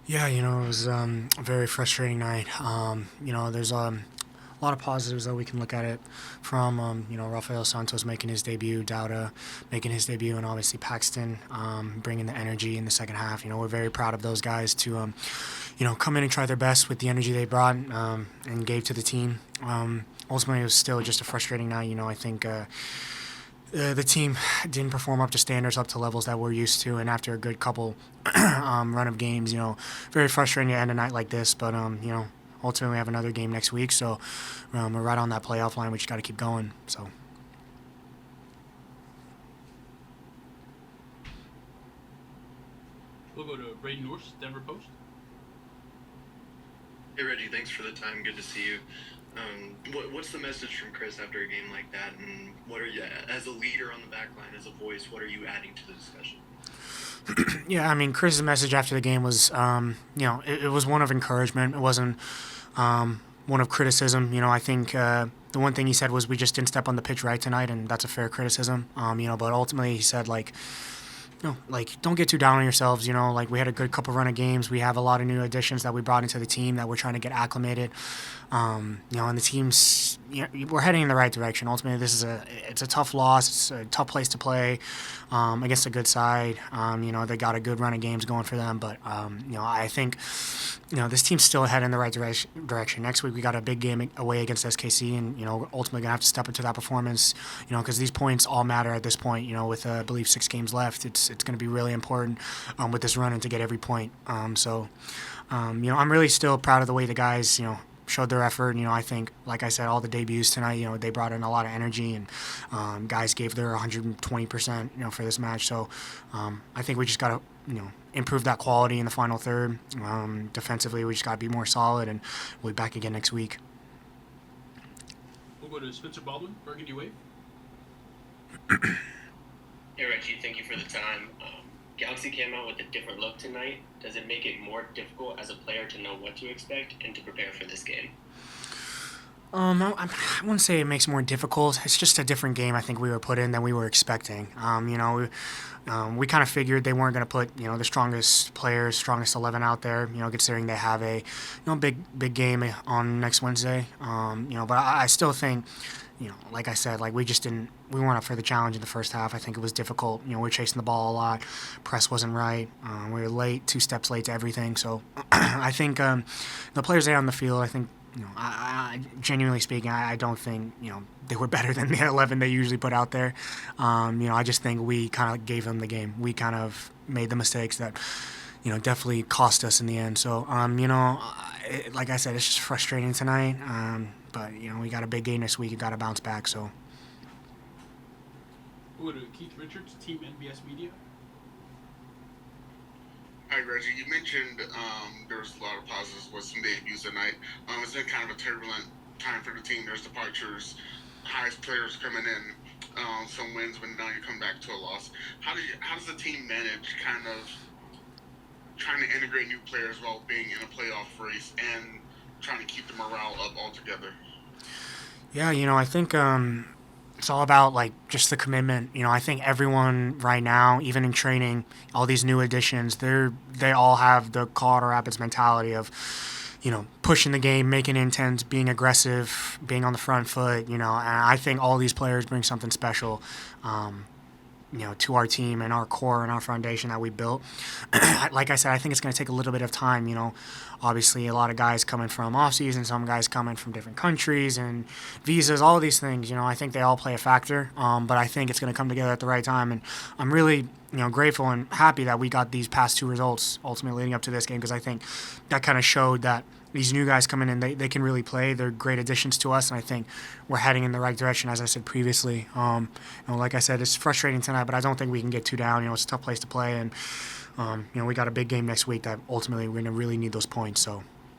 Yeah, it was a very frustrating night. There's a lot of positives that we can look at it from. Rafael Santos making his debut, Dowda making his debut, and obviously Paxton bringing the energy in the second half. We're very proud of those guys to, come in and try their best with the energy they brought and gave to the team. Ultimately, it was still just a frustrating night. I think the team didn't perform up to standards, up to levels that we're used to. And after a good couple run of games, very frustrating to end a night like this. But ultimately we have another game next week, so we're right on that playoff line. We just got to keep going. So. We'll go to Braden Norse, Denver Post. Hey Reggie, thanks for the time. Good to see you. What's the message from Chris after a game like that, and what are you, as a leader on the back line, as a voice, what are you adding to the discussion? Yeah, I mean, Chris's message after the game was, it was one of encouragement. It wasn't one of criticism. I think the one thing he said was we just didn't step on the pitch right tonight, and that's a fair criticism. But ultimately he said, like, don't get too down on yourselves. Like we had a good couple run of games. We have a lot of new additions that we brought into the team that we're trying to get acclimated. And the team's, we're heading in the right direction. Ultimately, it's a tough loss. It's a tough place to play against a good side. They got a good run of games going for them, but I think, this team's still heading in the right direction. Next week we got a big game away against SKC, and ultimately gonna have to step into that performance. Because these points all matter at this point. With I believe 6 games left, it's going to be really important with this run and to get every point. I'm really still proud of the way the guys showed their effort. I think, like I said, all the debuts tonight, they brought in a lot of energy, and guys gave their 120%, for this match. So I think we just got to, improve that quality in the final third. Defensively, we just got to be more solid, and we'll be back again next week. We'll go to Spencer Baldwin, Burgundy Wave. Hey Reggie, thank you for the time. Galaxy came out with a different look tonight. Does it make it more difficult as a player to know what to expect and to prepare for this game? I wouldn't say it makes it more difficult. It's just a different game I think we were put in than we were expecting. We kind of figured they weren't going to put the strongest players, strongest 11 out there. Considering they have a big game on next Wednesday. But I still think. Like I said, we just didn't, we weren't up for the challenge in the first half. I think it was difficult. We were chasing the ball a lot. Press wasn't right. We were late, 2 steps late to everything. So I think the players there on the field, I think, genuinely speaking, I don't think, they were better than the 11 they usually put out there. I just think we kind of gave them the game. We kind of made the mistakes that, definitely cost us in the end. So, like I said, it's just frustrating tonight. But we got a big game this week. You got to bounce back. So. We'll go to Keith Richards, Team NBS Media. Hi, Reggie. You mentioned there was a lot of positives with some debuts tonight. It's been kind of a turbulent time for the team. There's departures, highest players coming in, some wins, but now you come back to a loss. How does the team manage kind of trying to integrate new players while being in a playoff race and trying to keep the morale up altogether? Yeah, I think it's all about just the commitment. I think everyone right now, even in training, all these new additions, they all have the Colorado Rapids mentality of, pushing the game, making intents, being aggressive, being on the front foot. And I think all these players bring something special. To our team and our core and our foundation that we built. Like I said, I think it's going to take a little bit of time. Obviously a lot of guys coming from off season, some guys coming from different countries and visas, all of these things. I think they all play a factor. But I think it's going to come together at the right time, and I'm really grateful and happy that we got these past 2 results ultimately leading up to this game, because I think that kind of showed that these new guys coming in, they can really play. They're great additions to us, and I think we're heading in the right direction, as I said previously. Like I said, it's frustrating tonight, but I don't think we can get too down. It's a tough place to play, and we got a big game next week that ultimately we're going to really need those points. So.